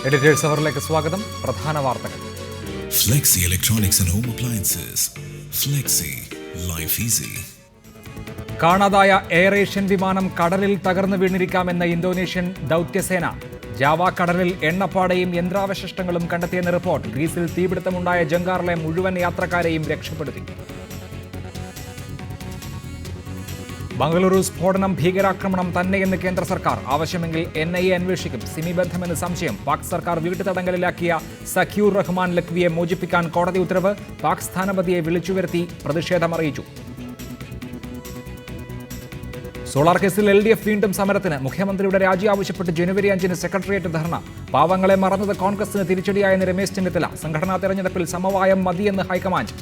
Editors അവറിലേക്ക് സ്വാഗതം. പ്രധാന വാർത്തകൾ. Flexi Electronics and Home Appliances. Flexi, life easy. കാണാതായ എയർ ഏഷ്യൻ വിമാനം കടലിൽ തകർന്നു വീണിരിക്കാമെന്ന ഇന്തോനേഷ്യൻ ദൗത്യസേന. ജാവ കടലിൽ എണ്ണപ്പാടയും യന്ത്രാവശിഷ്ടങ്ങളും കണ്ടെത്തിയെന്ന റിപ്പോർട്ട്. ഗ്രീസിൽ തീപിടുത്തമുണ്ടായ ജങ്കാറിലെ മുഴുവൻ യാത്രക്കാരെയും രക്ഷപ്പെടുത്തി. ബംഗളൂരു സ്ഫോടനം ഭീകരാക്രമണം തന്നെയെന്ന് കേന്ദ്ര സർക്കാർ. ആവശ്യമെങ്കിൽ NIA അന്വേഷിക്കും. സിമി ബന്ധമെന്ന് സംശയം. പാക് സർക്കാർ വീട്ടുതടങ്കലിലാക്കിയ സഖ്യൂർ റഹ്മാൻ ലഖ്വിയെ മോചിപ്പിക്കാൻ കോടതി ഉത്തരവ്. പാക് സ്ഥാനപതിയെ വിളിച്ചുവരുത്തി പ്രതിഷേധമറിയിച്ചു. സോളാർ കേസിൽ LDF വീണ്ടും സമരത്തിന്. മുഖ്യമന്ത്രിയുടെ രാജി ആവശ്യപ്പെട്ട് ജനുവരി 5 സെക്രട്ടേറിയറ്റ് ധർണ. പാവങ്ങളെ മറന്നത് കോൺഗ്രസിന് തിരിച്ചടിയായെന്ന് രമേശ് ചെന്നിത്തല. സംഘടനാ തെരഞ്ഞെടുപ്പിൽ സമവായം മതിയെന്ന് ഹൈക്കമാൻഡ്.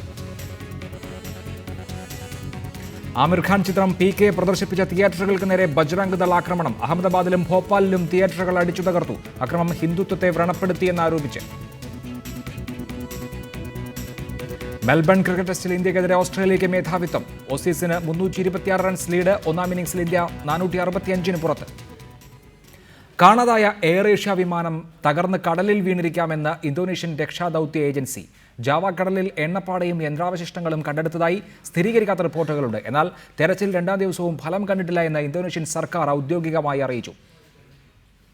ആമിർ ഖാൻ ചിത്രം PK പ്രദർശിപ്പിച്ച തിയേറ്ററുകൾക്ക് നേരെ ബജ്രംഗ് ദൾ ആക്രമണം. അഹമ്മദാബാദിലും ഭോപ്പാലിലും തിയേറ്ററുകൾ അടിച്ചു തകർത്തു. അക്രമം ഹിന്ദുത്വത്തെ വ്രണപ്പെടുത്തിയെന്നാരോപിച്ച്. മെൽബൺ ക്രിക്കറ്റ് ടെസ്റ്റിൽ ഇന്ത്യക്കെതിരെ ഓസ്ട്രേലിയയ്ക്ക് മേധാവിത്വം. ഓസീസിന് 326 റൺസ് ലീഡ്. ഒന്നാം ഇന്നിംഗ്സിൽ ഇന്ത്യ 465 പുറത്ത്. കാണാതായ എയർ ഏഷ്യ വിമാനം തകർന്ന് കടലിൽ വീണിരിക്കാമെന്ന് ഇന്തോനേഷ്യൻ രക്ഷാദൌത്യ ഏജൻസി. ജാവ കടലിൽ എണ്ണപ്പാടയും യന്ത്രാവശിഷ്ടങ്ങളും കണ്ടെടുത്തതായി സ്ഥിരീകരിക്കാത്ത റിപ്പോർട്ടുകളുണ്ട്. എന്നാൽ തെരച്ചിൽ 2ാം ദിവസവും ഫലം കണ്ടിട്ടില്ല എന്ന് ഇന്തോനേഷ്യൻ സർക്കാർ ഔദ്യോഗികമായി അറിയിച്ചു.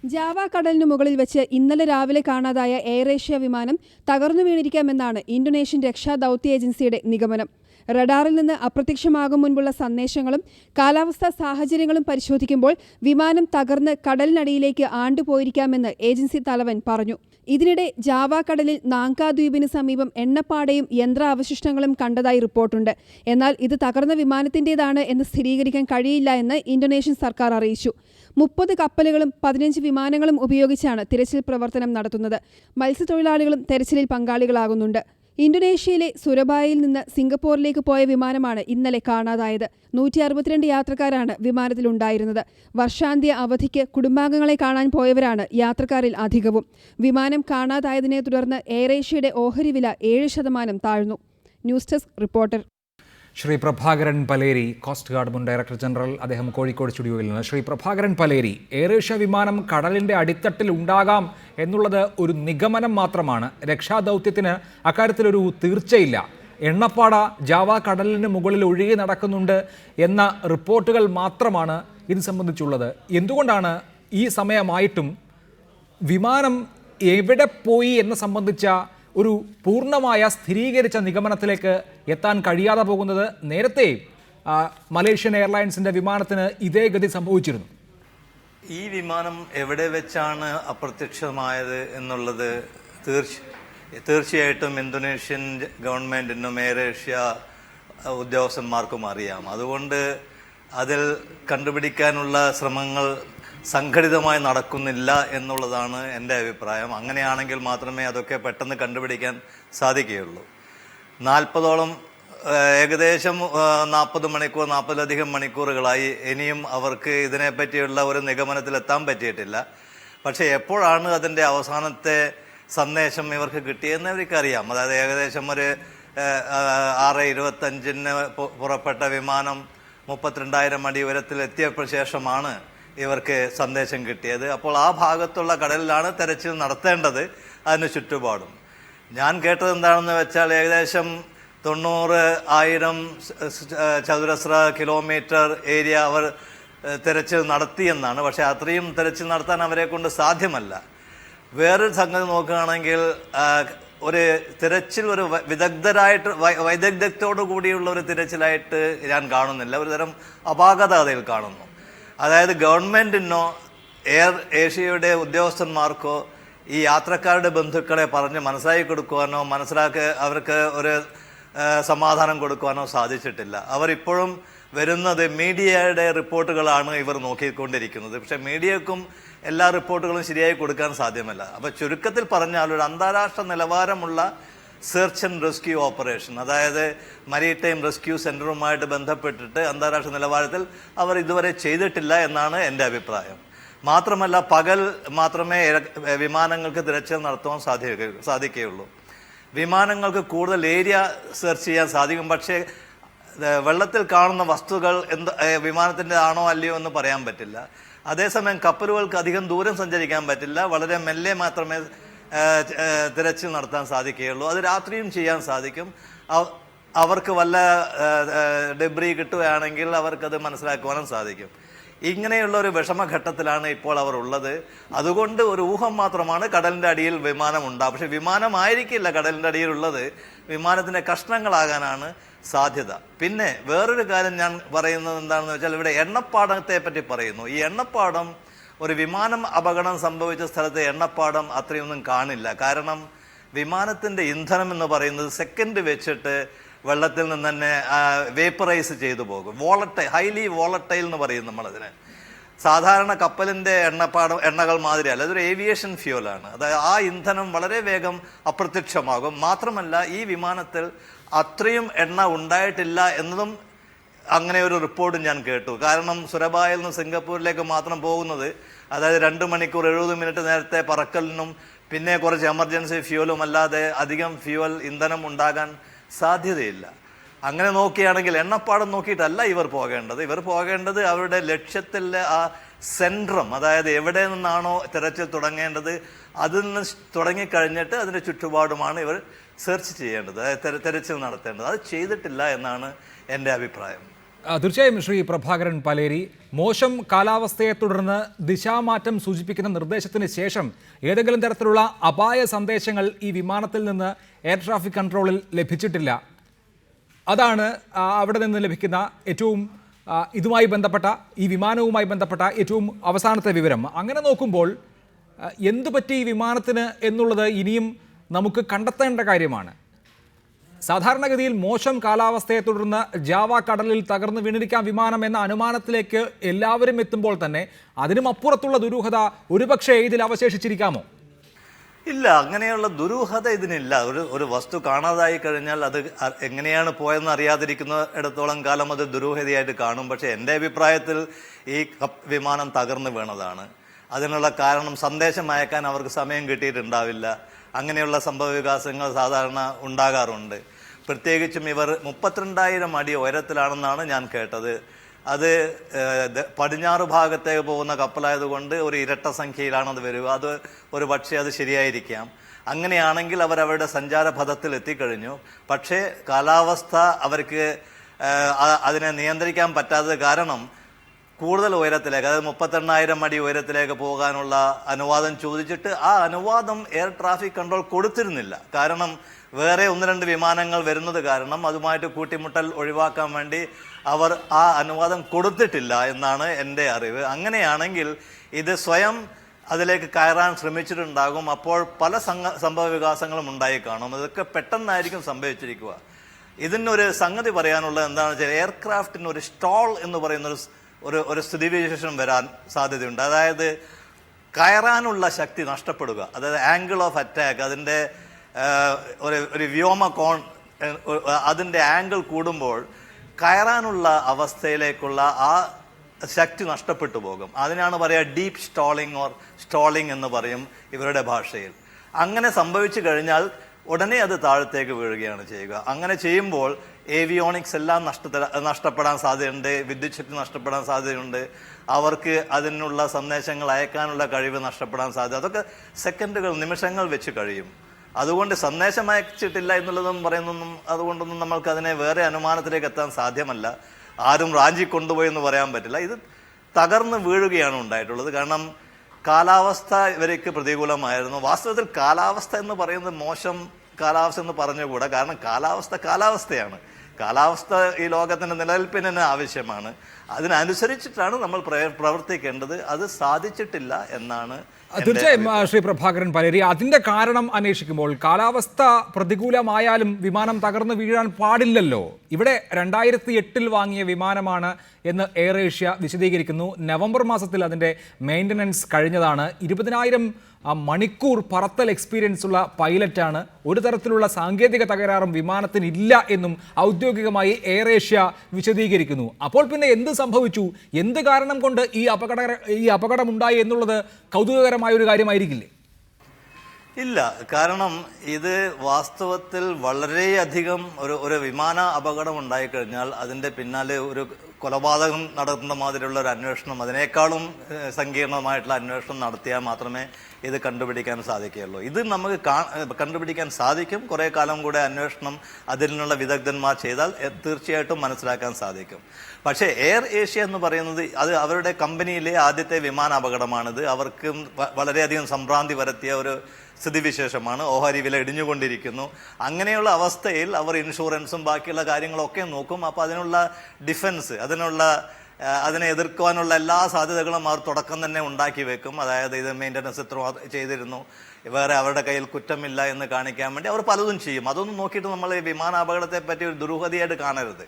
ജാവ കടലിനു മുകളിൽ വെച്ച് ഇന്നലെ രാവിലെ കാണാതായ എയർ ഏഷ്യ വിമാനം തകർന്നു വീണിരിക്കാമെന്നാണ് ഇന്തോനേഷ്യൻ രക്ഷാദൌത്യ ഏജൻസിയുടെ നിഗമനം. റഡാറിൽ നിന്ന് അപ്രത്യക്ഷമാകും മുൻപുള്ള സന്ദേശങ്ങളും കാലാവസ്ഥാ സാഹചര്യങ്ങളും പരിശോധിക്കുമ്പോൾ വിമാനം തകർന്ന് കടലിനടിയിലേക്ക് ആണ്ടുപോയിരിക്കാമെന്ന് ഏജൻസി തലവൻ പറഞ്ഞു. ഇതിനിടെ ജാവ കടലിൽ നാങ്ക ദ്വീപിന് സമീപം എണ്ണപ്പാടയും യന്ത്രാവശിഷ്ടങ്ങളും കണ്ടതായി റിപ്പോർട്ടുണ്ട്. എന്നാൽ ഇത് തകർന്ന വിമാനത്തിന്റേതാണ് എന്ന് സ്ഥിരീകരിക്കാൻ കഴിയില്ല എന്ന് ഇന്തോനേഷ്യൻ സർക്കാർ അറിയിച്ചു. 30 കപ്പലുകളും 15 വിമാനങ്ങളും ഉപയോഗിച്ചാണ് തിരച്ചിൽ പ്രവർത്തനം നടത്തുന്നത്. മത്സ്യത്തൊഴിലാളികളും തെരച്ചിലിൽ പങ്കാളികളാകുന്നുണ്ട്. ഇന്തോനേഷ്യയിലെ സുരബായിൽ നിന്ന് സിംഗപ്പൂരിലേക്ക് പോയ വിമാനമാണ് ഇന്നലെ കാണാതായത്. 162 യാത്രക്കാരാണ് വിമാനത്തിലുണ്ടായിരുന്നത്. വർഷാന്ത്യ അവധിക്ക് കുടുംബാംഗങ്ങളെ കാണാൻ പോയവരാണ് യാത്രക്കാരിൽ അധികവും. വിമാനം കാണാതായതിനെ തുടർന്ന് എയർ ഏഷ്യയുടെ ഓഹരി വില 7% താഴ്ന്നു. News desk reporter. Shri Prabhakaran Paleri, coast guard മുൻ ഡയറക്ടർ ജനറൽ, അദ്ദേഹം കോഴിക്കോട് സ്റ്റുഡിയോയിൽ നിന്ന്. ശ്രീ പ്രഭാകരൻ പലേരി, എയർ ഏഷ്യ വിമാനം കടലിൻ്റെ അടിത്തട്ടിൽ ഉണ്ടാകാം എന്നുള്ളത് ഒരു നിഗമനം മാത്രമാണ്. രക്ഷാദൗത്യത്തിന് അക്കാര്യത്തിലൊരു തീർച്ചയില്ല. എണ്ണപ്പാട ജാവ കടലിന് മുകളിൽ ഒഴുകി നടക്കുന്നുണ്ട് എന്ന റിപ്പോർട്ടുകൾ മാത്രമാണ് ഇത് സംബന്ധിച്ചുള്ളത്. എന്തുകൊണ്ടാണ് ഈ സമയമായിട്ടും വിമാനം എവിടെ പോയി എന്ന് സംബന്ധിച്ച ഒരു പൂർണ്ണമായ സ്ഥിരീകരിച്ച നിഗമനത്തിലേക്ക് എത്താൻ കഴിയാതെ പോകുന്നത്? നേരത്തെ മലേഷ്യൻ എയർലൈൻസിന്റെ വിമാനത്തിന് ഇതേ ഗതി സംഭവിച്ചിരുന്നു. ഈ വിമാനം എവിടെ വെച്ചാണ് അപ്രത്യക്ഷമായത് എന്നുള്ളത് തീർച്ചയായിട്ടും ഇന്തോനേഷ്യൻ ഗവൺമെന്റിനും എയർ ഏഷ്യ ഉദ്യോഗസ്ഥന്മാർക്കും അറിയാം. അതുകൊണ്ട് അതിൽ കണ്ടുപിടിക്കാനുള്ള ശ്രമങ്ങൾ സംഘടിതമായി നടക്കുന്നില്ല എന്നുള്ളതാണ് എൻ്റെ അഭിപ്രായം. അങ്ങനെയാണെങ്കിൽ മാത്രമേ അതൊക്കെ പെട്ടെന്ന് കണ്ടുപിടിക്കാൻ സാധിക്കുകയുള്ളൂ. 40ഓളം ഏകദേശം 40 മണിക്കൂർ 40ലധികം മണിക്കൂറുകളായി ഇനിയും അവർക്ക് ഇതിനെപ്പറ്റിയുള്ള ഒരു നിഗമനത്തിലെത്താൻ പറ്റിയിട്ടില്ല. പക്ഷേ എപ്പോഴാണ് അതിൻ്റെ അവസാനത്തെ സന്ദേശം ഇവർക്ക് കിട്ടിയെന്ന് ഇവർക്കറിയാം. അതായത് ഏകദേശം ഒരു 6:25 പുറപ്പെട്ട വിമാനം 32,000 അടി ഉയരത്തിൽ എത്തിയപ്പോൾ ശേഷമാണ് ഇവർക്ക് സന്ദേശം കിട്ടിയത്. അപ്പോൾ ആ ഭാഗത്തുള്ള കടലിലാണ് തെരച്ചിൽ നടത്തേണ്ടത്, അതിന് ചുറ്റുപാടും. ഞാൻ കേട്ടത് എന്താണെന്ന് വെച്ചാൽ ഏകദേശം 90,000 ചതുരശ്ര കിലോമീറ്റർ ഏരിയ അവർ തെരച്ചിൽ നടത്തിയെന്നാണ്. പക്ഷേ അത്രയും തെരച്ചിൽ നടത്താൻ അവരെ കൊണ്ട് സാധ്യമല്ല. വേറൊരു സംഗതി നോക്കുകയാണെങ്കിൽ ഒരു തിരച്ചിൽ ഒരു വൈദഗ്ധ്യത്തോടു കൂടിയുള്ള ഒരു തിരച്ചിലായിട്ട് ഞാൻ കാണുന്നില്ല. ഒരുതരം അപാകത അതിൽ കാണുന്നു. അതായത് ഗവൺമെന്റിനോ എയർ ഏഷ്യയുടെ ഉദ്യോഗസ്ഥന്മാർക്കോ ഈ യാത്രക്കാരുടെ ബന്ധുക്കളെ പറഞ്ഞ് മനസ്സിലാക്കി കൊടുക്കുവാനോ അവർക്ക് ഒരു സമാധാനം കൊടുക്കുവാനോ സാധിച്ചിട്ടില്ല. അവരിപ്പോഴും വരുന്നത് മീഡിയയുടെ റിപ്പോർട്ടുകളാണ് ഇവർ നോക്കിക്കൊണ്ടിരിക്കുന്നത്. പക്ഷെ മീഡിയക്കും എല്ലാ റിപ്പോർട്ടുകളും ശരിയായി കൊടുക്കാൻ സാധ്യമല്ല. അപ്പോൾ ചുരുക്കത്തിൽ പറഞ്ഞാൽ ഒരു അന്താരാഷ്ട്ര നിലവാരമുള്ള സെർച്ച് ആൻഡ് റെസ്ക്യൂ ഓപ്പറേഷൻ, അതായത് മരീടൈം റെസ്ക്യൂ സെന്ററുമായിട്ട് ബന്ധപ്പെട്ടിട്ട് അന്താരാഷ്ട്ര നിലവാരത്തിൽ അവർ ഇതുവരെ ചെയ്തിട്ടില്ല എന്നാണ് എൻ്റെ അഭിപ്രായം. മാത്രമല്ല പകൽ മാത്രമേ വിമാനങ്ങൾക്ക് തിരച്ചിൽ നടത്തുവാൻ സാധിക്കുകയുള്ളൂ. വിമാനങ്ങൾക്ക് കൂടുതൽ ഏരിയ സെർച്ച് ചെയ്യാൻ സാധിക്കും. പക്ഷേ വെള്ളത്തിൽ കാണുന്ന വസ്തുക്കൾ വിമാനത്തിൻ്റെ ആണോ അല്ലയോ എന്ന് പറയാൻ പറ്റില്ല. അതേസമയം കപ്പലുകൾക്ക് അധികം ദൂരം സഞ്ചരിക്കാൻ പറ്റില്ല, വളരെ മെല്ലെ മാത്രമേ തിരച്ചിൽ നടത്താൻ സാധിക്കുകയുള്ളൂ. അത് രാത്രിയും ചെയ്യാൻ സാധിക്കും. അവർക്ക് വല്ല ഡെബ്രി കിട്ടുകയാണെങ്കിൽ അവർക്കത് മനസ്സിലാക്കുവാനും സാധിക്കും. ഇങ്ങനെയുള്ള ഒരു വിഷമഘട്ടത്തിലാണ് ഇപ്പോൾ അവർ ഉള്ളത്. അതുകൊണ്ട് ഒരു ഊഹം മാത്രമാണ് കടലിൻ്റെ അടിയിൽ വിമാനം ഉണ്ടാകും. പക്ഷെ വിമാനമായിരിക്കില്ല കടലിൻ്റെ അടിയിലുള്ളത്, വിമാനത്തിൻ്റെ കഷ്ണങ്ങളാകാനാണ് സാധ്യത. പിന്നെ വേറൊരു കാര്യം ഞാൻ പറയുന്നത് എന്താണെന്ന് വെച്ചാൽ, ഇവിടെ എണ്ണപ്പാടത്തെ പറ്റി പറയുന്നു. ഈ എണ്ണപ്പാടം, ഒരു വിമാനം അപകടം സംഭവിച്ച സ്ഥലത്തെ എണ്ണപ്പാടം അത്രയൊന്നും കാണില്ല. കാരണം വിമാനത്തിൻ്റെ ഇന്ധനം എന്ന് പറയുന്നത് സെക്കൻഡ് വെച്ചിട്ട് വെള്ളത്തിൽ നിന്ന് തന്നെ വേപ്പറൈസ് ചെയ്തു പോകും. ഹൈലി വോളട്ടൈൽ എന്ന് പറയും നമ്മളതിന്. സാധാരണ കപ്പലിൻ്റെ എണ്ണകൾ മാതിരിയല്ല, അതൊരു ഏവിയേഷൻ ഫ്യൂലാണ്. അതായത് ആ ഇന്ധനം വളരെ വേഗം അപ്രത്യക്ഷമാകും. മാത്രമല്ല ഈ വിമാനത്തിൽ അത്രയും എണ്ണ ഉണ്ടായിട്ടില്ല എന്നതും അങ്ങനെ ഒരു റിപ്പോർട്ട് ഞാൻ കേട്ടു. കാരണം സുരബായിൽ നിന്ന് സിംഗപ്പൂരിലേക്ക് മാത്രം പോകുന്നത്, അതായത് 2 മണിക്കൂർ 70 മിനിറ്റ് നേരത്തെ പറക്കലിനും പിന്നെ കുറച്ച് എമർജൻസി ഫ്യൂലും അല്ലാതെ അധികം ഇന്ധനം ഉണ്ടാകാൻ സാധ്യതയില്ല. അങ്ങനെ നോക്കിയാണെങ്കിൽ എണ്ണപ്പാടം നോക്കിയിട്ടല്ല ഇവർ പോകേണ്ടത് അവരുടെ ലക്ഷ്യത്തിലെ ആ സെൻട്രം, അതായത് എവിടെ നിന്നാണോ തിരച്ചിൽ തുടങ്ങേണ്ടത് അതിൽ നിന്ന് തുടങ്ങിക്കഴിഞ്ഞിട്ട് അതിൻ്റെ ചുറ്റുപാടുമാണ് ഇവർ സെർച്ച് ചെയ്യേണ്ടത്, തിരച്ചിൽ നടത്തേണ്ടത്. അത് ചെയ്തിട്ടില്ല എന്നാണ് എൻ്റെ അഭിപ്രായം. തീർച്ചയായും ശ്രീ പ്രഭാകരൻ പലേരി, മോശം കാലാവസ്ഥയെ തുടർന്ന് ദിശാമാറ്റം സൂചിപ്പിക്കുന്ന നിർദ്ദേശത്തിന് ശേഷം ഏതെങ്കിലും തരത്തിലുള്ള അപായ സന്ദേശങ്ങൾ ഈ വിമാനത്തിൽ നിന്ന് എയർ ട്രാഫിക് കൺട്രോളിൽ ലഭിച്ചിട്ടില്ല. അതാണ് അവിടെ നിന്ന് ലഭിക്കുന്ന ഏറ്റവും ഇതുമായി ബന്ധപ്പെട്ട, ഈ വിമാനവുമായി ബന്ധപ്പെട്ട ഏറ്റവും അവസാനത്തെ വിവരം. അങ്ങനെ നോക്കുമ്പോൾ എന്തു പറ്റി ഈ വിമാനത്തിന് എന്നുള്ളത് ഇനിയും നമുക്ക് കണ്ടെത്തേണ്ട കാര്യമാണ്. സാധാരണഗതിയിൽ മോശം കാലാവസ്ഥയെ തുടർന്ന് ജാവ കടലിൽ തകർന്നു വീണിരിക്കാം വിമാനം എന്ന അനുമാനത്തിലേക്ക് എല്ലാവരും എത്തുമ്പോൾ തന്നെ അതിനും അപ്പുറത്തുള്ള ദുരൂഹത ഒരുപക്ഷെ ഇതിൽ അവശേഷിച്ചിരിക്കാമോ? ഇല്ല, അങ്ങനെയുള്ള ദുരൂഹത ഇതിനില്ല. ഒരു വസ്തു കാണാതായി കഴിഞ്ഞാൽ അത് എങ്ങനെയാണ് പോയെന്ന് അറിയാതിരിക്കുന്നിടത്തോളം കാലം അത് ദുരൂഹതയായിട്ട് കാണും. പക്ഷേ എൻ്റെ അഭിപ്രായത്തിൽ ഈ വിമാനം തകർന്നു വീണതാണ്. അതിനുള്ള കാരണം സന്ദേശം അയക്കാൻ അവർക്ക് സമയം കിട്ടിയിട്ടുണ്ടാവില്ല. അങ്ങനെയുള്ള സംഭവ വികാസങ്ങൾ സാധാരണ ഉണ്ടാകാറുണ്ട്. പ്രത്യേകിച്ചും ഇവർ 32,000 അടി ഉയരത്തിലാണെന്നാണ് ഞാൻ കേട്ടത്. അത് പടിഞ്ഞാറ് ഭാഗത്തേക്ക് പോകുന്ന കപ്പലായതുകൊണ്ട് ഒരു ഇരട്ട സംഖ്യയിലാണത് വരിക. അത് ഒരു പക്ഷേ അത് ശരിയായിരിക്കാം. അങ്ങനെയാണെങ്കിൽ അവരവരുടെ സഞ്ചാരപഥത്തിൽ എത്തിക്കഴിഞ്ഞു. പക്ഷേ കാലാവസ്ഥ അവർക്ക് അതിനെ നിയന്ത്രിക്കാൻ പറ്റാത്തത് കാരണം കൂടുതൽ ഉയരത്തിലേക്ക്, അതായത് 38,000 അടി ഉയരത്തിലേക്ക് പോകാനുള്ള അനുവാദം ചോദിച്ചിട്ട് ആ അനുവാദം എയർ ട്രാഫിക് കൺട്രോൾ കൊടുത്തിരുന്നില്ല. കാരണം വേറെ 1-2 വിമാനങ്ങൾ വരുന്നത് കാരണം അതുമായിട്ട് കൂട്ടിമുട്ടൽ ഒഴിവാക്കാൻ വേണ്ടി അവർ ആ അനുവാദം കൊടുത്തിട്ടില്ല എന്നാണ് എൻ്റെ അറിവ്. അങ്ങനെയാണെങ്കിൽ ഇത് സ്വയം അതിലേക്ക് കയറാൻ ശ്രമിച്ചിട്ടുണ്ടാകും. അപ്പോൾ പല സംഭവ വികാസങ്ങളും ഉണ്ടായി കാണും. ഇതൊക്കെ പെട്ടെന്നായിരിക്കും സംഭവിച്ചിരിക്കുക. ഇതിനൊരു സംഗതി പറയാനുള്ളത് എന്താണെന്ന് വെച്ചാൽ, എയർക്രാഫ്റ്റിന് ഒരു സ്റ്റോൾ എന്ന് പറയുന്ന ഒരു സ്ഥിതിവിശേഷം വരാൻ സാധ്യതയുണ്ട്. അതായത് കയറാനുള്ള ശക്തി നഷ്ടപ്പെടുക, അതായത് ആംഗിൾ ഓഫ് അറ്റാക്ക്, അതിൻ്റെ ഒരു വ്യോമ കോൺ, അതിൻ്റെ ആംഗിൾ കൂടുമ്പോൾ കയറാനുള്ള അവസ്ഥയിലേക്കുള്ള ആ ശക്തി നഷ്ടപ്പെട്ടു പോകും. അതിനാണ് പറയുക ഡീപ്പ് സ്റ്റോളിംഗ് എന്ന് പറയും ഇവരുടെ ഭാഷയിൽ. അങ്ങനെ സംഭവിച്ചു കഴിഞ്ഞാൽ ഉടനെ അത് താഴത്തേക്ക് വീഴുകയാണ് ചെയ്യുക. അങ്ങനെ ചെയ്യുമ്പോൾ ഏവിയോണിക്സ് എല്ലാം നഷ്ടപ്പെടാൻ സാധ്യതയുണ്ട്, വിദ്യുത് ശക്തി നഷ്ടപ്പെടാൻ സാധ്യതയുണ്ട്, അവർക്ക് അതിനുള്ള സന്ദേശങ്ങൾ അയക്കാനുള്ള കഴിവ് നഷ്ടപ്പെടാൻ സാധ്യത, അതൊക്കെ സെക്കൻഡുകൾ, നിമിഷങ്ങൾ വെച്ച് കഴിയും. അതുകൊണ്ട് സന്ദേശം അയച്ചിട്ടില്ല എന്നുള്ളതും പറയുന്നൊന്നും അതുകൊണ്ടൊന്നും നമ്മൾക്ക് അതിനെ വേറെ അനുമാനത്തിലേക്ക് എത്താൻ സാധ്യമല്ല. ആരും റാഞ്ചി കൊണ്ടുപോയി എന്ന് പറയാൻ പറ്റില്ല. ഇത് തകർന്ന് വീഴുകയാണ് ഉണ്ടായിട്ടുള്ളത്. കാരണം കാലാവസ്ഥ ഇവർക്ക് പ്രതികൂലമായിരുന്നു. വാസ്തവത്തിൽ കാലാവസ്ഥ എന്ന് പറയുന്നത് മോശം കാലാവസ്ഥ എന്ന് പറഞ്ഞുകൂടാ. കാരണം കാലാവസ്ഥയാണ്. കാലാവസ്ഥ ഈ ലോകത്തിൻ്റെ നിലനിൽപ്പിന് ആവശ്യമാണ്. അതിനനുസരിച്ചിട്ടാണ് നമ്മൾ പ്രവർത്തിക്കേണ്ടത്. അത് സാധിച്ചിട്ടില്ല എന്നാണ്. തീർച്ചയായും ശ്രീ പ്രഭാകരൻ പലേരി, അതിൻ്റെ കാരണം അന്വേഷിക്കുമ്പോൾ കാലാവസ്ഥ പ്രതികൂലമായാലും വിമാനം തകർന്നു വീഴാൻ പാടില്ലല്ലോ. ഇവിടെ 2008 വാങ്ങിയ വിമാനമാണ് എന്ന് എയർ ഏഷ്യ വിശദീകരിക്കുന്നു. നവംബർ മാസത്തിൽ അതിൻ്റെ മെയിൻ്റനൻസ് കഴിഞ്ഞതാണ്. 20,000 മണിക്കൂർ പറത്തൽ എക്സ്പീരിയൻസ് ഉള്ള പൈലറ്റാണ്. ഒരു തരത്തിലുള്ള സാങ്കേതിക തകരാറും വിമാനത്തിനില്ല എന്നും ഔദ്യോഗികമായി എയർ ഏഷ്യ വിശദീകരിക്കുന്നു. അപ്പോൾ പിന്നെ എന്ത് സംഭവിച്ചു, എന്ത് കാരണം കൊണ്ട് ഈ അപകടമുണ്ടായി എന്നുള്ളത് കൗതുകകരമായ ഒരു കാര്യമായിരിക്കില്ലേ? ഇല്ല, കാരണം ഇത് വാസ്തവത്തിൽ വളരെയധികം ഒരു വിമാന അപകടം ഉണ്ടായിക്കഴിഞ്ഞാൽ അതിൻ്റെ പിന്നാലെ ഒരു കൊലപാതകം നടത്തുന്ന മാതിരിയുള്ള ഒരു അന്വേഷണം, അതിനേക്കാളും സങ്കീർണമായിട്ടുള്ള അന്വേഷണം നടത്തിയാൽ മാത്രമേ ഇത് കണ്ടുപിടിക്കാൻ സാധിക്കുകയുള്ളൂ. ഇത് നമുക്ക് കണ്ടുപിടിക്കാൻ സാധിക്കും. കുറേ കാലം കൂടെ അന്വേഷണം അതിൽ നിന്നുള്ള വിദഗ്ധന്മാർ ചെയ്താൽ തീർച്ചയായിട്ടും മനസ്സിലാക്കാൻ സാധിക്കും. പക്ഷേ എയർ ഏഷ്യ എന്ന് പറയുന്നത് അത് അവരുടെ കമ്പനിയിലെ ആദ്യത്തെ വിമാന അപകടമാണിത്. അവർക്ക് വളരെയധികം സംഭ്രാന്തി വരുത്തിയ ഒരു സ്ഥിതിവിശേഷമാണ്. ഓഹരി വില ഇടിഞ്ഞുകൊണ്ടിരിക്കുന്നു. അങ്ങനെയുള്ള അവസ്ഥയിൽ അവർ ഇൻഷുറൻസും ബാക്കിയുള്ള കാര്യങ്ങളൊക്കെ നോക്കും. അപ്പോൾ അതിനുള്ള ഡിഫൻസ്, അതിനെ എതിർക്കുവാനുള്ള എല്ലാ സാധ്യതകളും അവർ തുടക്കം തന്നെ ഉണ്ടാക്കി വെക്കും. അതായത് ഇത് മെയിൻ്റനൻസ് ഇത്ര ചെയ്തിരുന്നു, വേറെ അവരുടെ കയ്യിൽ കുറ്റമില്ല എന്ന് കാണിക്കാൻ വേണ്ടി അവർ പലതും ചെയ്യും. അതൊന്നും നോക്കിയിട്ട് നമ്മൾ ഈ വിമാന അപകടത്തെ പറ്റി ഒരു ദുരൂഹതയായിട്ട് കാണരുത്.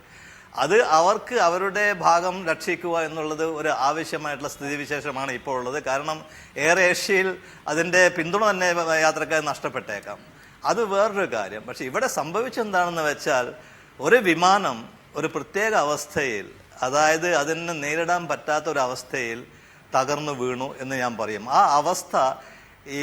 അത് അവർക്ക് അവരുടെ ഭാഗം രക്ഷിക്കുക എന്നുള്ളത് ഒരു ആവശ്യമായിട്ടുള്ള സ്ഥിതിവിശേഷമാണ് ഇപ്പോൾ ഉള്ളത്. കാരണം എയർ ഏഷ്യയിൽ അതിൻ്റെ പിന്തുണ തന്നെ യാത്രക്കാർ നഷ്ടപ്പെട്ടേക്കാം. അത് വേറൊരു കാര്യം. പക്ഷെ ഇവിടെ സംഭവിച്ചെന്താണെന്ന് വെച്ചാൽ ഒരു വിമാനം ഒരു പ്രത്യേക അവസ്ഥയിൽ, അതായത് അതിന് നേരിടാൻ പറ്റാത്ത ഒരു അവസ്ഥയിൽ തകർന്നു വീണു എന്ന് ഞാൻ പറയും. ആ അവസ്ഥ ഈ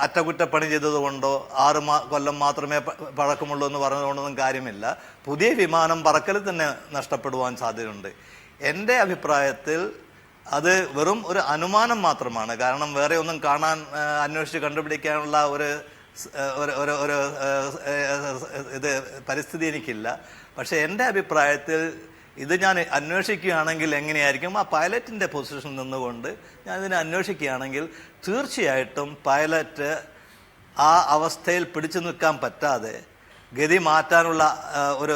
അറ്റകുറ്റപ്പണി ചെയ്തതുകൊണ്ടോ 6 കൊല്ലം മാത്രമേ പഴക്കമുള്ളൂ എന്ന് പറഞ്ഞതുകൊണ്ടൊന്നും കാര്യമില്ല. പുതിയ വിമാനം പറക്കൽ തന്നെ നഷ്ടപ്പെടുവാൻ സാധ്യതയുണ്ട്. എൻ്റെ അഭിപ്രായത്തിൽ അത് വെറും ഒരു അനുമാനം മാത്രമാണ്. കാരണം വേറെ ഒന്നും കാണാൻ അന്വേഷിച്ച് കണ്ടുപിടിക്കാനുള്ള ഒരു ഇത് പരിസ്ഥിതി എനിക്കില്ല. പക്ഷെ എൻ്റെ അഭിപ്രായത്തിൽ ഇത് ഞാൻ അന്വേഷിക്കുകയാണെങ്കിൽ എങ്ങനെയായിരിക്കും, ആ പൈലറ്റിൻ്റെ പൊസിഷനിൽ നിന്നുകൊണ്ട് ഞാൻ ഇതിനെ അന്വേഷിക്കുകയാണെങ്കിൽ തീർച്ചയായിട്ടും പൈലറ്റ് ആ അവസ്ഥയിൽ പിടിച്ചു നിൽക്കാൻ പറ്റാതെ ഗതി മാറ്റാനുള്ള ഒരു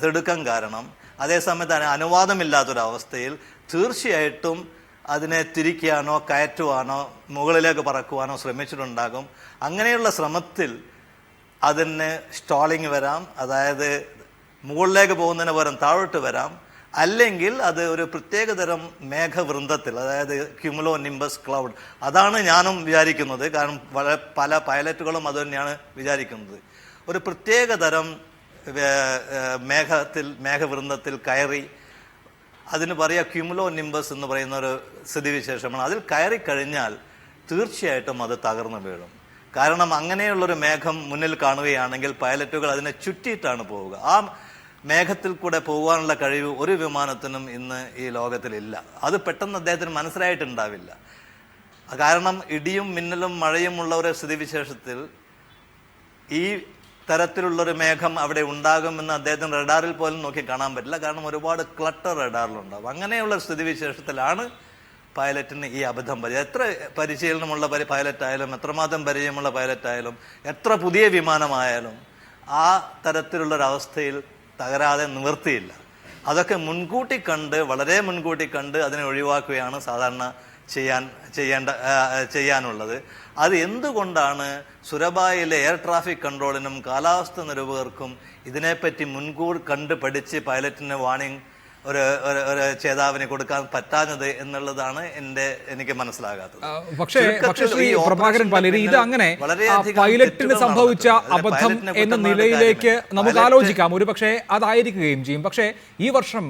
തിടുക്കം കാരണം, അതേസമയത്ത് അതിന് അനുവാദമില്ലാത്തൊരവസ്ഥയിൽ തീർച്ചയായിട്ടും അതിനെ തിരിക്കാനോ കയറ്റുവാനോ മുകളിലേക്ക് പറക്കുവാനോ ശ്രമിച്ചിട്ടുണ്ടാകും. അങ്ങനെയുള്ള ശ്രമത്തിൽ അതിന് സ്റ്റോളിങ് വരാം, അതായത് മുകളിലേക്ക് പോകുന്നതിന് പകരം താഴോട്ട് വരാം. അല്ലെങ്കിൽ അത് ഒരു പ്രത്യേകതരം മേഘവൃന്ദത്തിൽ, അതായത് ക്യുമുലോ നിംബസ് ക്ലൗഡ്, അതാണ് ഞാനും വിചാരിക്കുന്നത്. കാരണം പല പൈലറ്റുകളും അത് തന്നെയാണ് വിചാരിക്കുന്നത്. ഒരു പ്രത്യേകതരം മേഘവൃന്ദത്തിൽ കയറി, അതിന് പറയുക ക്യുമുലോ നിംബസ് എന്ന് പറയുന്ന ഒരു സ്ഥിതിവിശേഷമാണ്. അതിൽ കയറി കഴിഞ്ഞാൽ തീർച്ചയായിട്ടും അത് തകർന്നു വീഴും. കാരണം അങ്ങനെയുള്ളൊരു മേഘം മുന്നിൽ കാണുകയാണെങ്കിൽ പൈലറ്റുകൾ അതിനെ ചുറ്റിയിട്ടാണ് പോവുക. ആ മേഘത്തിൽ കൂടെ പോകാനുള്ള കഴിവ് ഒരു വിമാനത്തിനും ഇന്ന് ഈ ലോകത്തിലില്ല. അത് പെട്ടെന്ന് അദ്ദേഹത്തിന് മനസ്സിലായിട്ടുണ്ടാവില്ല. കാരണം ഇടിയും മിന്നലും മഴയുമുള്ള ഒരു സ്ഥിതിവിശേഷത്തിൽ ഈ തരത്തിലുള്ളൊരു മേഘം അവിടെ ഉണ്ടാകുമെന്ന് അദ്ദേഹത്തിന് റഡാറിൽ പോലും നോക്കി കാണാൻ പറ്റില്ല. കാരണം ഒരുപാട് ക്ലട്ടർ റഡാറിലുണ്ടാവും. അങ്ങനെയുള്ള സ്ഥിതിവിശേഷത്തിലാണ് പൈലറ്റിന് ഈ അബദ്ധം പറ്റുക. എത്ര പരിശീലനമുള്ള പൈലറ്റായാലും, എത്രമാത്രം പരിചയമുള്ള പൈലറ്റായാലും, എത്ര പുതിയ വിമാനമായാലും ആ തരത്തിലുള്ളൊരവസ്ഥയിൽ തകരാതെ നിവൃത്തിയില്ല. അതൊക്കെ വളരെ മുൻകൂട്ടി കണ്ട് അതിനെ ഒഴിവാക്കുകയാണ് സാധാരണ ചെയ്യാനുള്ളത്. അത് എന്തുകൊണ്ടാണ് സുരബായിലെ എയർ ട്രാഫിക് കൺട്രോളിനും കാലാവസ്ഥ നിരൂപകർക്കും ഇതിനെപ്പറ്റി മുൻകൂർ കണ്ട് പഠിച്ച് പൈലറ്റിന് വാണിംഗ് ഒരു ചേതാവിനെ കൊടുക്കാൻ പറ്റാഞ്ഞത് എന്നുള്ളതാണ് എനിക്ക് മനസ്സിലാകാത്തത്. പക്ഷേ ശ്രീ പ്രഭാകരൻ പലേരി, ഇത് അങ്ങനെ പൈലറ്റിന് സംഭവിച്ച അബദ്ധം എന്ന നിലയിലേക്ക് നമുക്ക് ആലോചിക്കാം. ഒരു പക്ഷേ അതായിരിക്കുകയും ചെയ്യും. പക്ഷേ ഈ വർഷം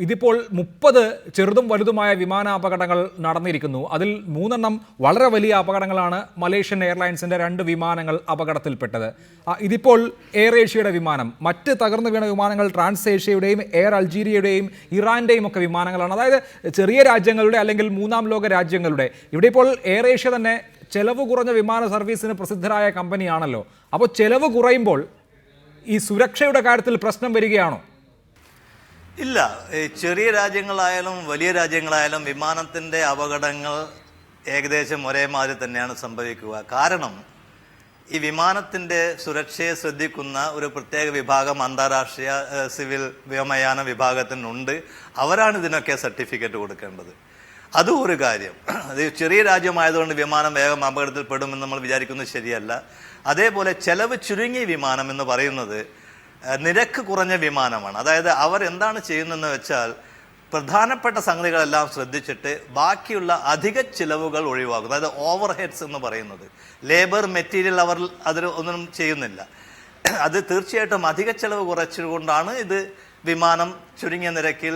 ഇതിപ്പോൾ 30 ചെറുതും വലുതുമായ വിമാനാപകടങ്ങൾ നടന്നിരിക്കുന്നു. അതിൽ 3 എണ്ണം വളരെ വലിയ അപകടങ്ങളാണ്. മലേഷ്യൻ എയർലൈൻസിൻ്റെ 2 വിമാനങ്ങൾ അപകടത്തിൽപ്പെട്ടത്. ഇതിപ്പോൾ എയർ ഏഷ്യയുടെ വിമാനം, മറ്റ് തകർന്നു വീണ വിമാനങ്ങൾ ട്രാൻസ് ഏഷ്യയുടെയും എയർ അൾജീരിയയുടെയും ഇറാൻ്റെയും ഒക്കെ വിമാനങ്ങളാണ്. അതായത് ചെറിയ രാജ്യങ്ങളുടെ അല്ലെങ്കിൽ 3ാം ലോക രാജ്യങ്ങളുടെ. ഇവിടെ ഇപ്പോൾ എയർ ഏഷ്യ തന്നെ ചെലവ് കുറഞ്ഞ വിമാന സർവീസിന് പ്രസിദ്ധരായ കമ്പനിയാണല്ലോ. അപ്പോൾ ചെലവ് കുറയുമ്പോൾ ഈ സുരക്ഷയുടെ കാര്യത്തിൽ പ്രശ്നം വരികയാണോ? ഇല്ല. ചെറിയ രാജ്യങ്ങളായാലും വലിയ രാജ്യങ്ങളായാലും വിമാനത്തിൻ്റെ അപകടങ്ങൾ ഏകദേശം ഒരേമാതിരി തന്നെയാണ് സംഭവിക്കുക. കാരണം ഈ വിമാനത്തിൻ്റെ സുരക്ഷയെ ശ്രദ്ധിക്കുന്ന ഒരു പ്രത്യേക വിഭാഗം അന്താരാഷ്ട്രീയ സിവിൽ വ്യോമയാന വിഭാഗത്തിനുണ്ട്. അവരാണ് ഇതിനൊക്കെ സർട്ടിഫിക്കറ്റ് കൊടുക്കേണ്ടത്. അതും ഒരു കാര്യം. അത് ചെറിയ രാജ്യമായതുകൊണ്ട് വിമാനം വേഗം അപകടത്തിൽപ്പെടുമെന്ന് നമ്മൾ വിചാരിക്കുന്നത് ശരിയല്ല. അതേപോലെ ചെലവ് ചുരുങ്ങിയ വിമാനം എന്ന് പറയുന്നത് നിരക്ക് കുറഞ്ഞ വിമാനമാണ്. അതായത് അവർ എന്താണ് ചെയ്യുന്നതെന്ന് വെച്ചാൽ പ്രധാനപ്പെട്ട സംഗതികളെല്ലാം ശ്രദ്ധിച്ചിട്ട് ബാക്കിയുള്ള അധിക ചിലവുകൾ ഒഴിവാക്കും. അതായത് ഓവർ ഹെഡ്സ് എന്ന് പറയുന്നത്, ലേബർ മെറ്റീരിയൽ അവർ അതിൽ ഒന്നും ചെയ്യുന്നില്ല. അത് തീർച്ചയായിട്ടും അധിക ചിലവ് കുറച്ചുകൊണ്ടാണ് ഇത് വിമാനം ചുരുങ്ങിയ നിരക്കിൽ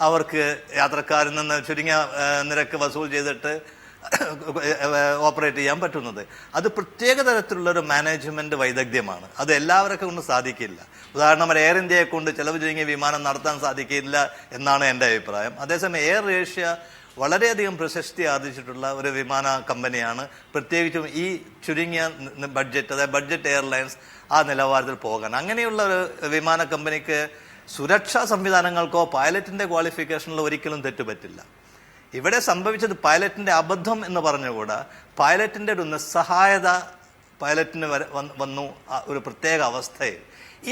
അവർക്ക് യാത്രക്കാരിൽ നിന്ന് ചുരുങ്ങിയ നിരക്ക് വസൂൽ ചെയ്തിട്ട് ഓപ്പറേറ്റ് ചെയ്യാൻ പറ്റുന്നത്. അത് പ്രത്യേക തരത്തിലുള്ളൊരു മാനേജ്മെൻറ്റ് വൈദഗ്ധ്യമാണ്. അത് എല്ലാവർക്കും കൊണ്ട് സാധിക്കില്ല. ഉദാഹരണം എയർ ഇന്ത്യയെ കൊണ്ട് ചെലവ് ചുരുങ്ങിയ വിമാനം നടത്താൻ സാധിക്കില്ല എന്നാണ് എൻ്റെ അഭിപ്രായം. അതേസമയം എയർ ഏഷ്യ വളരെയധികം പ്രശസ്തി ആർജിച്ചിട്ടുള്ള ഒരു വിമാന കമ്പനിയാണ്. പ്രത്യേകിച്ചും ഈ ചുരുങ്ങിയ ബഡ്ജറ്റ്, അതായത് ബഡ്ജറ്റ് എയർലൈൻസ് ആ നിലവാരത്തിൽ പോകാൻ. അങ്ങനെയുള്ള ഒരു വിമാന കമ്പനിക്ക് സുരക്ഷാ സംവിധാനങ്ങൾക്കോ പൈലറ്റിൻ്റെ ക്വാളിഫിക്കേഷനിലോ ഒരിക്കലും തെറ്റുപറ്റില്ല. ഇവിടെ സംഭവിച്ചത് പൈലറ്റിൻ്റെ അബദ്ധം എന്ന് പറഞ്ഞുകൂടാ, പൈലറ്റിൻ്റെ ഒരു നിസ്സഹായത പൈലറ്റിന് വന്നു ഒരു പ്രത്യേക അവസ്ഥയിൽ.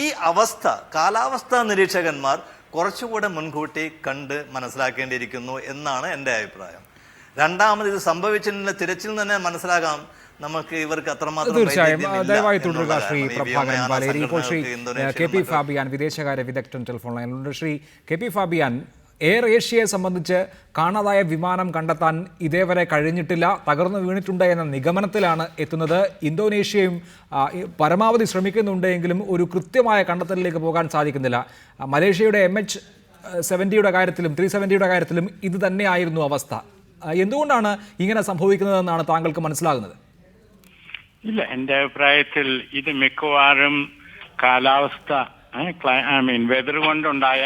ഈ അവസ്ഥ കാലാവസ്ഥാ നിരീക്ഷകന്മാർ കുറച്ചുകൂടെ മുൻകൂട്ടി കണ്ട് മനസ്സിലാക്കേണ്ടിയിരിക്കുന്നു എന്നാണ് എൻ്റെ അഭിപ്രായം. രണ്ടാമത് ഇത് സംഭവിച്ചതിൻ്റെ തിരച്ചിൽ തന്നെ മനസ്സിലാകാം നമുക്ക് ഇവർക്ക് അത്രമാത്രം. തീർച്ചയായും ദയവായി തുടരുക ശ്രീ പ്രഭാകരൻ പാലേരി. ഇപ്പോൾ ശ്രീ കെ പി ഫാബിയാൻ വിദേശകാര്യ വിദഗ്ധൻ ടെലിഫോൺ ലൈനിലുണ്ട്. Shri K P Fabian, air ഏഷ്യയെ സംബന്ധിച്ച് കാണാതായ വിമാനം കണ്ടെത്താൻ ഇതേവരെ കഴിഞ്ഞിട്ടില്ല, തകർന്നു വീണിട്ടുണ്ട് എന്ന നിഗമനത്തിലാണ് എത്തുന്നത്. ഇന്തോനേഷ്യയും പരമാവധി ശ്രമിക്കുന്നുണ്ടെങ്കിലും ഒരു കൃത്യമായ കണ്ടെത്തലിലേക്ക് പോകാൻ സാധിക്കുന്നില്ല. മലേഷ്യയുടെ MH70 കാര്യത്തിലും 370 കാര്യത്തിലും ഇത് തന്നെയായിരുന്നു അവസ്ഥ. എന്തുകൊണ്ടാണ് ഇങ്ങനെ സംഭവിക്കുന്നതെന്നാണ് താങ്കൾക്ക് മനസ്സിലാകുന്നത്? ഇല്ല, എൻ്റെ അഭിപ്രായത്തിൽ ഇത് മിക്കവാറും കാലാവസ്ഥ വെതർ കൊണ്ടുണ്ടായ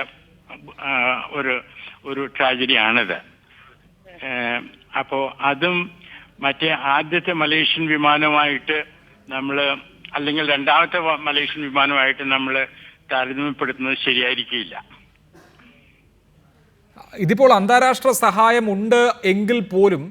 ഒരു ട്രാജഡിയാണിത്. അപ്പോൾ അതും മറ്റേ ആദ്യത്തെ മലേഷ്യൻ വിമാനമായിട്ട് നമ്മൾ, അല്ലെങ്കിൽ രണ്ടാമത്തെ മലേഷ്യൻ വിമാനമായിട്ട് നമ്മൾ താരതമ്യപ്പെടുത്തുന്നത് ശരിയായിരിക്കില്ല. ഇതിപ്പോൾ അന്താരാഷ്ട്ര സഹായം ഉണ്ട് എങ്കിൽ പോലും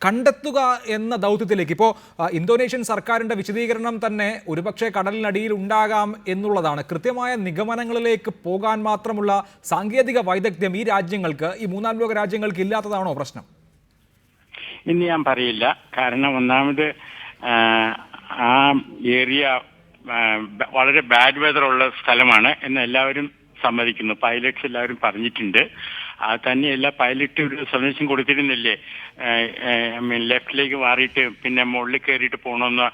കണ്ടെത്തുക എന്ന ദൗത്യത്തിലേക്ക് ഇപ്പോൾ ഇന്തോനേഷ്യൻ സർക്കാരിൻ്റെ വിശദീകരണം തന്നെ ഒരുപക്ഷെ കടലിനടിയിൽ ഉണ്ടാകാം എന്നുള്ളതാണ്. കൃത്യമായ നിഗമനങ്ങളിലേക്ക് പോകാൻ മാത്രമുള്ള സാങ്കേതിക വൈദഗ്ധ്യം ഈ രാജ്യങ്ങൾക്ക്, ഈ മൂന്നാം ലോക രാജ്യങ്ങൾക്ക് ഇല്ലാത്തതാണോ പ്രശ്നം? ഇന്ന് ഞാൻ പറയില്ല. കാരണം ഒന്നാമത് ആ ഏരിയ വളരെ ബാഡ് വെതർ ഉള്ള സ്ഥലമാണ് എന്ന് എല്ലാവരും സമ്മതിക്കുന്നു. പൈലറ്റ്സ് എല്ലാവരും പറഞ്ഞിട്ടുണ്ട്. തന്നെയല്ല, പൈലറ്റ് ഒരു സന്ദേശം കൊടുത്തിരുന്നില്ലേ, ലെഫ്റ്റിലേക്ക് മാറിയിട്ട് പിന്നെ മുകളിൽ കയറിയിട്ട് പോകണമെന്ന്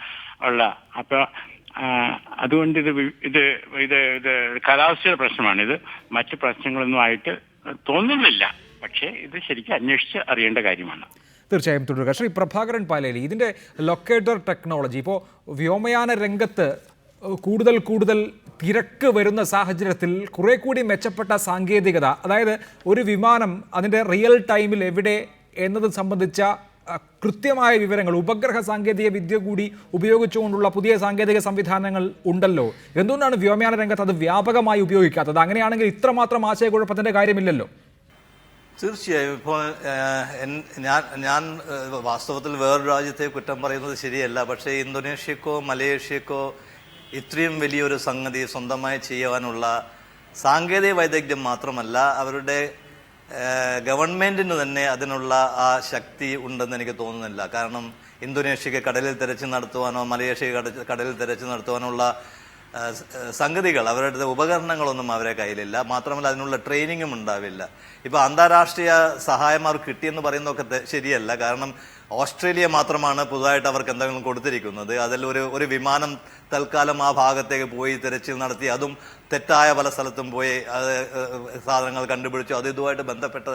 ഉള്ള. അപ്പോൾ അതുകൊണ്ട് ഇത് കാലാവസ്ഥയുടെ പ്രശ്നമാണിത്. മറ്റ് പ്രശ്നങ്ങളൊന്നും ആയിട്ട് തോന്നുന്നില്ല. പക്ഷേ ഇത് ശരിക്കും അന്വേഷിച്ച് അറിയേണ്ട കാര്യമാണ്. തീർച്ചയായും തുടരുക. ശ്രീ പ്രഭാകരൻ പാലേരി, ഇതിൻ്റെ ലൊക്കേറ്റർ ടെക്നോളജി ഇപ്പോൾ വ്യോമയാന രംഗത്ത് കൂടുതൽ തിരക്ക് വരുന്ന സാഹചര്യത്തിൽ കുറെ കൂടി മെച്ചപ്പെട്ട സാങ്കേതികത, അതായത് ഒരു വിമാനം അതിൻ്റെ റിയൽ ടൈമിൽ എവിടെ എന്നത് സംബന്ധിച്ച കൃത്യമായ വിവരങ്ങൾ ഉപഗ്രഹ സാങ്കേതിക വിദ്യ കൂടി ഉപയോഗിച്ചുകൊണ്ടുള്ള പുതിയ സാങ്കേതിക സംവിധാനങ്ങൾ ഉണ്ടല്ലോ. എന്തുകൊണ്ടാണ് വ്യോമയാന രംഗത്ത് അത് വ്യാപകമായി ഉപയോഗിക്കാത്തത്? അങ്ങനെയാണെങ്കിൽ ഇത്രമാത്രം ആശയക്കുഴപ്പത്തിൻ്റെ കാര്യമില്ലല്ലോ. തീർച്ചയായും. ഇപ്പോൾ ഞാൻ വാസ്തവത്തിൽ വേറൊരു രാജ്യത്തെ കുറ്റം പറയുന്നത് ശരിയല്ല. പക്ഷേ ഇന്തോനേഷ്യക്കോ മലേഷ്യക്കോ ഇത്രയും വലിയൊരു സംഗതി സ്വന്തമായി ചെയ്യുവാനുള്ള സാങ്കേതിക വൈദഗ്ധ്യം മാത്രമല്ല, അവരുടെ ഗവൺമെൻറ്റിന് തന്നെ അതിനുള്ള ആ ശക്തി ഉണ്ടെന്ന് എനിക്ക് തോന്നുന്നില്ല. കാരണം ഇന്തോനേഷ്യക്ക് കടലിൽ തെരച്ചിൽ നടത്തുവാനോ മലേഷ്യക്ക് കടലിൽ തെരച്ചിൽ നടത്തുവാനുള്ള സംഗതികൾ, അവരുടെ ഉപകരണങ്ങളൊന്നും അവരുടെ കയ്യിലില്ല. മാത്രമല്ല അതിനുള്ള ട്രെയിനിങ്ങും ഉണ്ടാവില്ല. ഇപ്പോൾ അന്താരാഷ്ട്രീയ സഹായം അവർക്ക് കിട്ടിയെന്ന് പറയുന്നതൊക്കെ ശരിയല്ല. കാരണം ഓസ്ട്രേലിയ മാത്രമാണ് പുതുതായിട്ട് അവർക്ക് എന്തെങ്കിലും കൊടുത്തിരിക്കുന്നത്. അതിൽ ഒരു വിമാനം തൽക്കാലം ആ ഭാഗത്തേക്ക് പോയി തിരച്ചിൽ നടത്തി, അതും തെറ്റായ പല സ്ഥലത്തും പോയി സാധനങ്ങൾ കണ്ടുപിടിച്ചു. അത് ഇതുമായിട്ട് ബന്ധപ്പെട്ട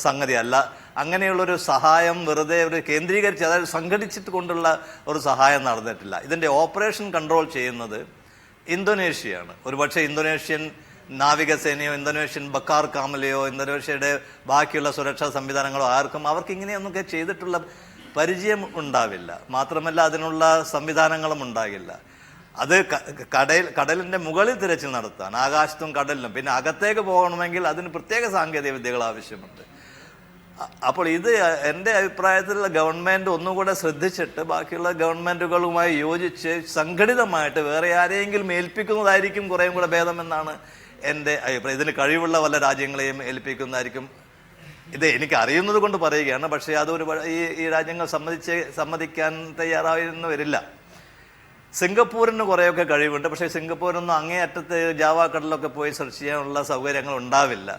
സംഗതിയല്ല. അങ്ങനെയുള്ളൊരു സഹായം വെറുതെ ഒരു കേന്ദ്രീകരിച്ച്, അതായത് സംഘടിച്ചിട്ട് കൊണ്ടുള്ള ഒരു സഹായം നടന്നിട്ടില്ല. ഇതിൻ്റെ ഓപ്പറേഷൻ കൺട്രോൾ ചെയ്യുന്നത് ഇന്തോനേഷ്യയാണ്. ഒരുപക്ഷെ ഇന്തോനേഷ്യൻ നാവികസേനയോ ഇന്തോനേഷ്യൻ ബക്കാർ കാമലയോ ഇന്തോനേഷ്യയുടെ ബാക്കിയുള്ള സുരക്ഷാ സംവിധാനങ്ങളോ അവർക്ക് ഇങ്ങനെയൊന്നൊക്കെ ചെയ്തിട്ടുള്ള പരിചയം ഉണ്ടാവില്ല. മാത്രമല്ല അതിനുള്ള സംവിധാനങ്ങളും ഉണ്ടാകില്ല. അത് കടലിൻ്റെ മുകളിൽ തിരച്ചിൽ നടത്താൻ, ആകാശത്തും കടലിലും, പിന്നെ അകത്തേക്ക് പോകണമെങ്കിൽ അതിന് പ്രത്യേക സാങ്കേതിക വിദ്യകൾ ആവശ്യമുണ്ട്. അപ്പോൾ ഇത് എൻ്റെ അഭിപ്രായത്തിൽ ഗവൺമെൻറ് ഒന്നുകൂടെ ശ്രദ്ധിച്ചിട്ട് ബാക്കിയുള്ള ഗവൺമെൻറ്റുകളുമായി യോജിച്ച് സംഘടിതമായിട്ട് വേറെ ആരെയെങ്കിലും ഏൽപ്പിക്കുന്നതായിരിക്കും കുറേയും കൂടെ ഭേദമെന്നാണ് എൻ്റെ അഭിപ്രായം. ഇതിന് കഴിവുള്ള വല്ല രാജ്യങ്ങളെയും ഏൽപ്പിക്കുന്നതായിരിക്കും. ഇത് എനിക്ക് അറിയുന്നത് കൊണ്ട് പറയുകയാണ്. പക്ഷേ അതൊരു ഈ രാജ്യങ്ങൾ സമ്മതിക്കാൻ തയ്യാറായെന്ന് വരില്ല. സിംഗപ്പൂരിന് കുറേയൊക്കെ കഴിവുണ്ട്. പക്ഷേ സിംഗപ്പൂരിനൊന്നും അങ്ങേയറ്റത്ത് ജാവ കടലിലൊക്കെ പോയി സെർച്ച് ചെയ്യാനുള്ള സൗകര്യങ്ങൾ ഉണ്ടാവില്ല.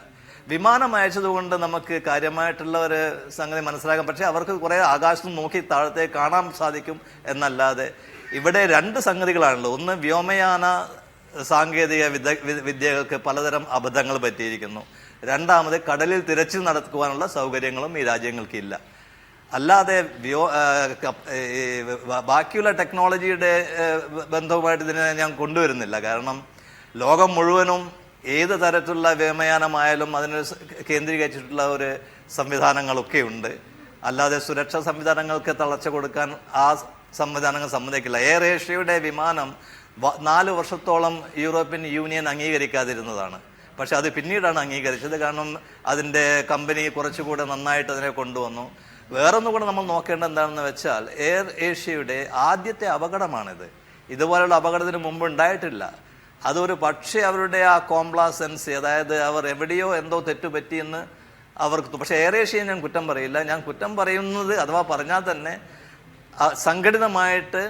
വിമാനം അയച്ചതുകൊണ്ട് നമുക്ക് കാര്യമായിട്ടുള്ള ഒരു സംഗതി മനസ്സിലാക്കാം. പക്ഷേ അവർക്ക് കുറേ ആകാശത്ത് നോക്കി താഴത്തേക്ക് കാണാൻ സാധിക്കും എന്നല്ലാതെ. ഇവിടെ രണ്ട് സംഗതികളാണല്ലോ. ഒന്ന്, വ്യോമയാന സാങ്കേതിക വിദ്യകൾക്ക് പലതരം അബദ്ധങ്ങൾ പറ്റിയിരിക്കുന്നു. രണ്ടാമത്, കടലിൽ തിരച്ചിൽ നടത്തുവാനുള്ള സൗകര്യങ്ങളും ഈ രാജ്യങ്ങൾക്കില്ല. അല്ലാതെ ബാക്കിയുള്ള ടെക്നോളജിയുടെ ബന്ധവുമായിട്ട് ഇതിനെ ഞാൻ കൊണ്ടുവരുന്നില്ല. കാരണം ലോകം മുഴുവനും ഏത് തരത്തിലുള്ള വ്യോമയാനമായാലും അതിന് കേന്ദ്രീകരിച്ചിട്ടുള്ള ഒരു സംവിധാനങ്ങളൊക്കെ ഉണ്ട്. അല്ലാതെ സുരക്ഷാ സംവിധാനങ്ങൾക്ക് തളർച്ച കൊടുക്കാൻ ആ സംവിധാനങ്ങൾ സമ്മതിക്കില്ല. എയർ ഏഷ്യയുടെ വിമാനം 4 വർഷത്തോളം യൂറോപ്യൻ യൂണിയൻ അംഗീകരിക്കാതിരുന്നതാണ്. പക്ഷെ അത് പിന്നീടാണ് അംഗീകരിച്ചത്. കാരണം അതിൻ്റെ കമ്പനി കുറച്ചുകൂടെ നന്നായിട്ട് അതിനെ കൊണ്ടുവന്നു. വേറൊന്നുകൂടെ നമ്മൾ നോക്കേണ്ടത് എന്താണെന്ന് വെച്ചാൽ എയർ ഏഷ്യയുടെ ആദ്യത്തെ അപകടമാണിത്. ഇതുപോലുള്ള അപകടത്തിന് മുമ്പ് ഉണ്ടായിട്ടില്ല. അതൊരു പക്ഷേ അവരുടെ ആ കോംപ്ലാസൻസി, അതായത് അവർ എവിടെയോ എന്തോ തെറ്റുപറ്റിയെന്ന് അവർക്ക്. പക്ഷേ എയർ ഏഷ്യയെ ഞാൻ കുറ്റം പറയില്ല. ഞാൻ കുറ്റം പറയുന്നത്, അഥവാ പറഞ്ഞാൽ തന്നെ സംഘടിതമായിട്ട്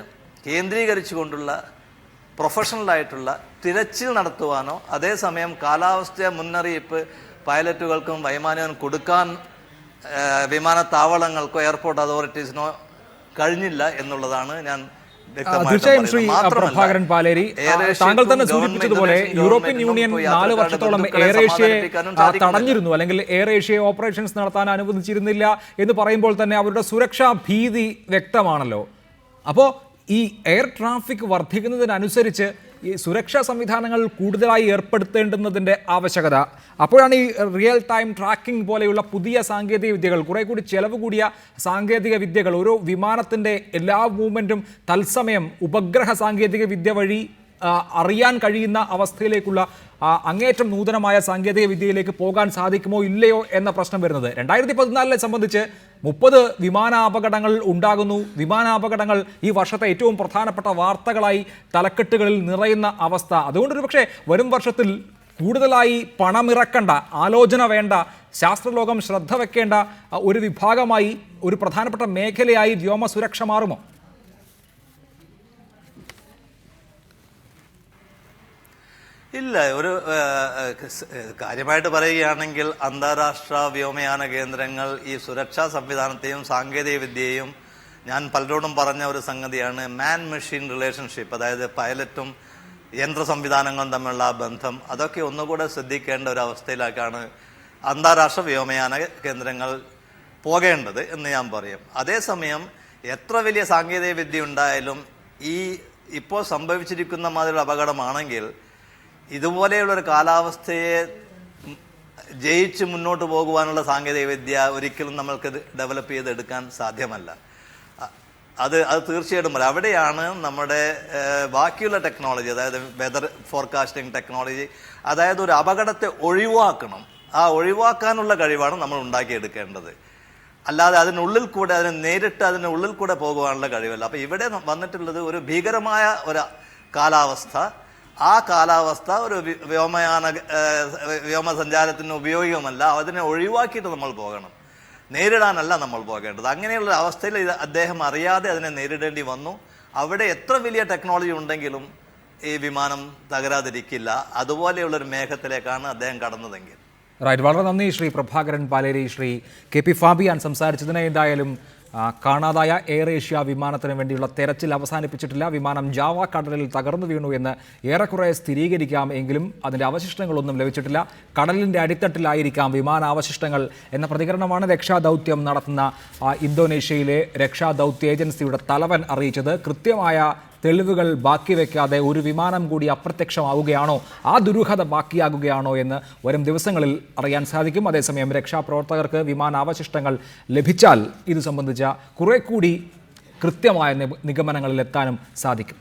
കേന്ദ്രീകരിച്ചുകൊണ്ടുള്ള പ്രൊഫഷണലായിട്ടുള്ള തിരച്ചിൽ നടത്തുവാനോ അതേസമയം കാലാവസ്ഥ മുന്നറിയിപ്പ് പൈലറ്റുകൾക്കും വൈമാനികനും കൊടുക്കാൻ വിമാനത്താവളങ്ങൾക്കോ എയർപോർട്ട് അതോറിറ്റീസിനോ കഴിഞ്ഞില്ല എന്നുള്ളതാണ് ഞാൻ തീർച്ചയായും ശ്രീ പ്രഭാകരൻ പാലേരി, താങ്കൾ തന്നെ സൂചിപ്പിച്ചതുപോലെ യൂറോപ്യൻ യൂണിയൻ 4 വർഷത്തോളം എയർ ഏഷ്യയെ തടഞ്ഞിരുന്നു, അല്ലെങ്കിൽ എയർ ഏഷ്യയെ ഓപ്പറേഷൻസ് നടത്താൻ അനുവദിച്ചിരുന്നില്ല എന്ന് പറയുമ്പോൾ തന്നെ അവരുടെ സുരക്ഷാ ഭീതി വ്യക്തമാണല്ലോ. അപ്പോൾ ഈ എയർ ട്രാഫിക് വർദ്ധിക്കുന്നതിനനുസരിച്ച് ഈ സുരക്ഷാ സംവിധാനങ്ങൾ കൂടുതലായി ഏർപ്പെടുത്തേണ്ടുന്നതിൻ്റെ ആവശ്യകത, അപ്പോഴാണ് ഈ റിയൽ ടൈം ട്രാക്കിംഗ് പോലെയുള്ള പുതിയ സാങ്കേതിക വിദ്യകൾ, കുറേ കൂടി ചെലവ് കൂടിയ സാങ്കേതിക വിദ്യകൾ, ഓരോ വിമാനത്തിൻ്റെ എല്ലാ മൂവ്മെൻറ്റും തത്സമയം ഉപഗ്രഹ സാങ്കേതിക വിദ്യ വഴി അറിയാൻ കഴിയുന്ന അവസ്ഥയിലേക്കുള്ള അങ്ങേറ്റം നൂതനമായ സാങ്കേതിക വിദ്യയിലേക്ക് പോകാൻ സാധിക്കുമോ ഇല്ലയോ എന്ന പ്രശ്നം വരുന്നത്. 2014 സംബന്ധിച്ച് 30 വിമാനാപകടങ്ങൾ ഉണ്ടാകുന്നു. വിമാനാപകടങ്ങൾ ഈ വർഷത്തെ ഏറ്റവും പ്രധാനപ്പെട്ട വാർത്തകളായി തലക്കെട്ടുകളിൽ നിറയുന്ന അവസ്ഥ. അതുകൊണ്ടൊരു പക്ഷേ വരും വർഷത്തിൽ കൂടുതലായി പണമിറക്കേണ്ട, ആലോചന വേണ്ട, ശാസ്ത്രലോകം ശ്രദ്ധ വെക്കേണ്ട ഒരു വിഭാഗമായി, ഒരു പ്രധാനപ്പെട്ട മേഖലയായി വ്യോമ സുരക്ഷ മാറുമോ? ഇല്ല. ഒരു കാര്യമായിട്ട് പറയുകയാണെങ്കിൽ അന്താരാഷ്ട്ര വ്യോമയാന കേന്ദ്രങ്ങൾ ഈ സുരക്ഷാ സംവിധാനത്തെയും സാങ്കേതിക വിദ്യയെയും, ഞാൻ പലരോടും പറഞ്ഞ ഒരു സംഗതിയാണ് മാൻ മെഷീൻ റിലേഷൻഷിപ്പ്, അതായത് പൈലറ്റും യന്ത്ര സംവിധാനങ്ങളും തമ്മിലുള്ള ആ ബന്ധം, അതൊക്കെ ഒന്നുകൂടെ ശ്രദ്ധിക്കേണ്ട ഒരു അവസ്ഥയിലേക്കാണ് അന്താരാഷ്ട്ര വ്യോമയാന കേന്ദ്രങ്ങൾ പോകേണ്ടത് എന്ന് ഞാൻ പറയും. അതേസമയം എത്ര വലിയ സാങ്കേതിക വിദ്യ ഉണ്ടായാലും ഈ ഇപ്പോൾ സംഭവിച്ചിരിക്കുന്ന മാതിരി അപകടമാണെങ്കിൽ ഇതുപോലെയുള്ളൊരു കാലാവസ്ഥയെ ജയിച്ച് മുന്നോട്ട് പോകുവാനുള്ള സാങ്കേതിക വിദ്യ ഒരിക്കലും നമ്മൾക്ക് ഡെവലപ്പ് ചെയ്തെടുക്കാൻ സാധ്യമല്ല. അത് തീർച്ചയായിട്ടും പറയും. അവിടെയാണ് നമ്മുടെ ബാക്കിയുള്ള ടെക്നോളജി, അതായത് വെതർ ഫോർകാസ്റ്റിംഗ് ടെക്നോളജി, അതായത് ഒരു അപകടത്തെ ഒഴിവാക്കണം, ആ ഒഴിവാക്കാനുള്ള കഴിവാണ് നമ്മൾ ഉണ്ടാക്കിയെടുക്കേണ്ടത്. അല്ലാതെ അതിനുള്ളിൽ കൂടെ, അതിനുള്ളിൽ കൂടെ പോകുവാനുള്ള കഴിവല്ല. അപ്പോൾ ഇവിടെ വന്നിട്ടുള്ളത് ഒരു ഭീകരമായ ഒരു കാലാവസ്ഥ. ആ കാലാവസ്ഥ ഒരു വ്യോമസഞ്ചാരത്തിന് ഉപയോഗമല്ല. അതിനെ ഒഴിവാക്കിയിട്ട് നമ്മൾ പോകണം, നേരിടാനല്ല നമ്മൾ പോകേണ്ടത്. അങ്ങനെയുള്ള അവസ്ഥയിൽ അദ്ദേഹം അറിയാതെ അതിനെ നേരിടേണ്ടി വന്നു. അവിടെ എത്ര വലിയ ടെക്നോളജി ഉണ്ടെങ്കിലും ഈ വിമാനം തകരാതിരിക്കില്ല. അതുപോലെയുള്ളൊരു മേഘത്തിലേക്കാണ് അദ്ദേഹം കടന്നതെങ്കിൽ. റൈറ്റ്, വളരെ നന്ദി ശ്രീ പ്രഭാകരൻ പാലേരി. ശ്രീ KP ഫാബിയാൻ സംസാരിച്ചതിന്. എന്തായാലും കാണാതായ എയർ ഏഷ്യ വിമാനത്തിന് വേണ്ടിയുള്ള തെരച്ചിൽ അവസാനിപ്പിച്ചിട്ടില്ല. വിമാനം ജാവ കടലിൽ തകർന്നു വീണു എന്ന് ഏറെക്കുറെ സ്ഥിരീകരിക്കാം എങ്കിലും അതിൻ്റെ അവശിഷ്ടങ്ങളൊന്നും ലഭിച്ചിട്ടില്ല. കടലിൻ്റെ അടിത്തട്ടിലായിരിക്കാം വിമാനാവശിഷ്ടങ്ങൾ എന്ന പ്രതികരണമാണ് രക്ഷാദൗത്യം നടത്തുന്ന ഇന്തോനേഷ്യയിലെ രക്ഷാദൗത്യ ഏജൻസിയുടെ തലവൻ അറിയിച്ചത്. കൃത്യമായ തെളിവുകൾ ബാക്കി വയ്ക്കാതെ ഒരു വിമാനം കൂടി അപ്രത്യക്ഷമാവുകയാണോ, ആ ദുരൂഹത ബാക്കിയാകുകയാണോ എന്ന് വരും ദിവസങ്ങളിൽ അറിയാൻ സാധിക്കും. അതേസമയം രക്ഷാപ്രവർത്തകർക്ക് വിമാനാവശിഷ്ടങ്ങൾ ലഭിച്ചാൽ ഇത് സംബന്ധിച്ച കുറെ കൂടി കൃത്യമായ നിഗമനങ്ങളിലെത്താനും സാധിക്കും.